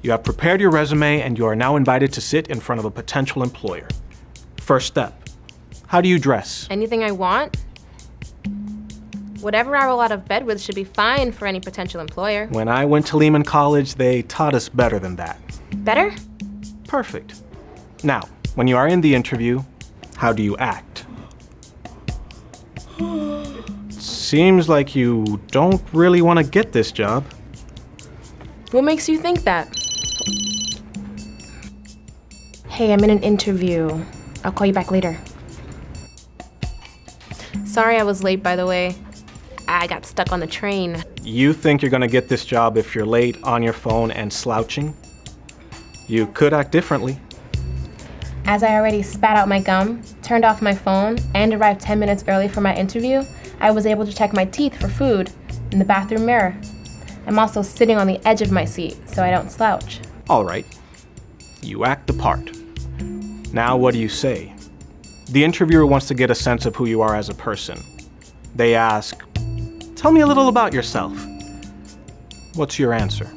You have prepared your resume and you are now invited to sit in front of a potential employer. First step, how do you dress? Anything I want? Whatever I roll out of bed with should be fine for any potential employer. When I went to Lehman College, they taught us better than that. Better? Perfect. Now, when you are in the interview, how do you act? Seems like you don't really want to get this job. What makes you think that? Hey, I'm in an interview. I'll call you back later. Sorry I was late, by the way. I got stuck on the train. You think you're going to get this job if you're late, on your phone, and slouching? You could act differently. As I already spat out my gum, turned off my phone, and arrived 10 minutes early for my interview, I was able to check my teeth for food in the bathroom mirror. I'm also sitting on the edge of my seat, so I don't slouch. All right. You act the part. Now what do you say? The interviewer wants to get a sense of who you are as a person. They ask, "Tell me a little about yourself." What's your answer?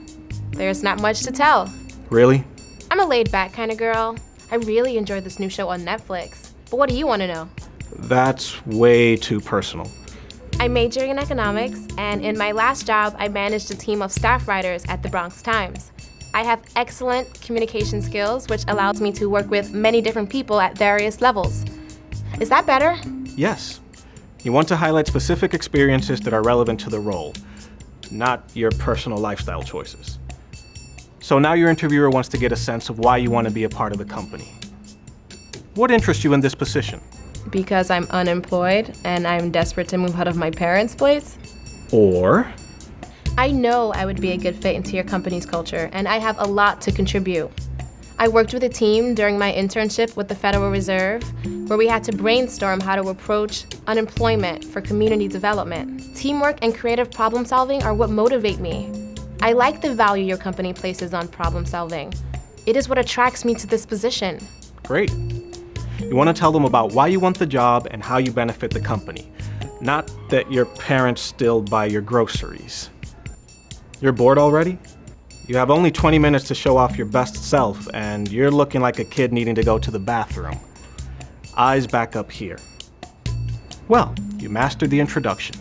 There's not much to tell. Really? I'm a laid-back kind of girl. I really enjoyed this new show on Netflix. But what do you want to know? That's way too personal. I majored in economics, and in my last job, I managed a team of staff writers at the Bronx Times. I have excellent communication skills, which allows me to work with many different people at various levels. Is that better? Yes. You want to highlight specific experiences that are relevant to the role, not your personal lifestyle choices. So now your interviewer wants to get a sense of why you want to be a part of the company. What interests you in this position? Because I'm unemployed and I'm desperate to move out of my parents' place. Or? I know I would be a good fit into your company's culture, and I have a lot to contribute. I worked with a team during my internship with the Federal Reserve, where we had to brainstorm how to approach unemployment for community development. Teamwork and creative problem solving are what motivate me. I like the value your company places on problem solving. It is what attracts me to this position. Great. You want to tell them about why you want the job and how you benefit the company, not that your parents still buy your groceries. You're bored already? You have only 20 minutes to show off your best self, and you're looking like a kid needing to go to the bathroom. Eyes back up here. Well, you mastered the introduction.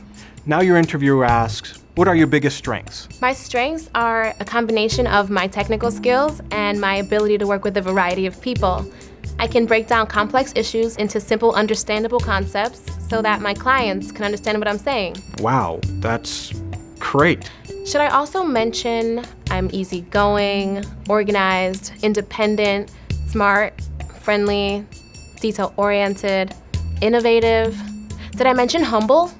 Now your interviewer asks, what are your biggest strengths? My strengths are a combination of my technical skills and my ability to work with a variety of people. I can break down complex issues into simple, understandable concepts so that my clients can understand what I'm saying. Wow, that's great. Should I also mention I'm easygoing, organized, independent, smart, friendly, detail-oriented, innovative? Did I mention humble?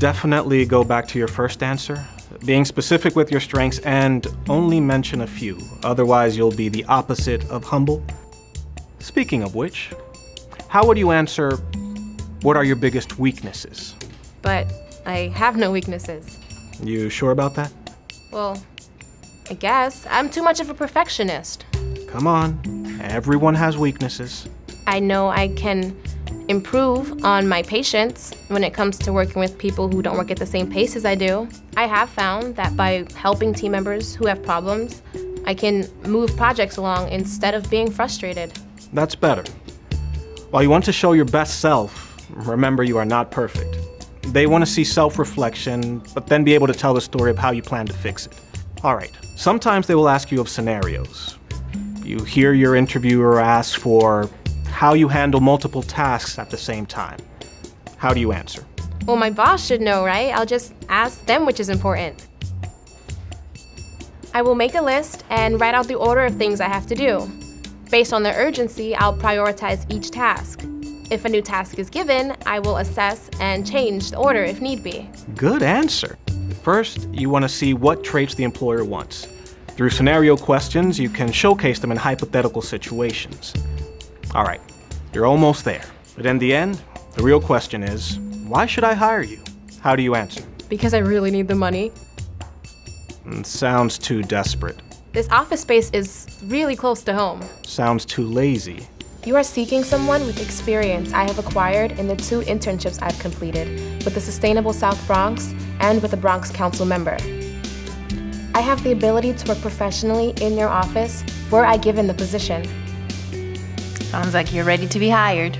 Definitely go back to your first answer, being specific with your strengths and only mention a few. Otherwise, you'll be the opposite of humble. Speaking of which, how would you answer, what are your biggest weaknesses? But I have no weaknesses. You sure about that? Well, I guess. I'm too much of a perfectionist. Come on, everyone has weaknesses. I know I can improve on my patience when it comes to working with people who don't work at the same pace as I do. I have found that by helping team members who have problems, I can move projects along instead of being frustrated. That's better. While you want to show your best self, remember you are not perfect. They want to see self-reflection, but then be able to tell the story of how you plan to fix it. All right, sometimes they will ask you of scenarios. You hear your interviewer ask for how you handle multiple tasks at the same time. How do you answer? Well, my boss should know, right? I'll just ask them which is important. I will make a list and write out the order of things I have to do. Based on the urgency, I'll prioritize each task. If a new task is given, I will assess and change the order if need be. Good answer. First, you want to see what traits the employer wants. Through scenario questions, you can showcase them in hypothetical situations. All right, you're almost there. But in the end, the real question is, why should I hire you? How do you answer? Because I really need the money. Sounds too desperate. This office space is really close to home. Sounds too lazy. You are seeking someone with experience I have acquired in the 2 internships I've completed with the Sustainable South Bronx and with a Bronx Council member. I have the ability to work professionally in your office were I given the position. Sounds like you're ready to be hired.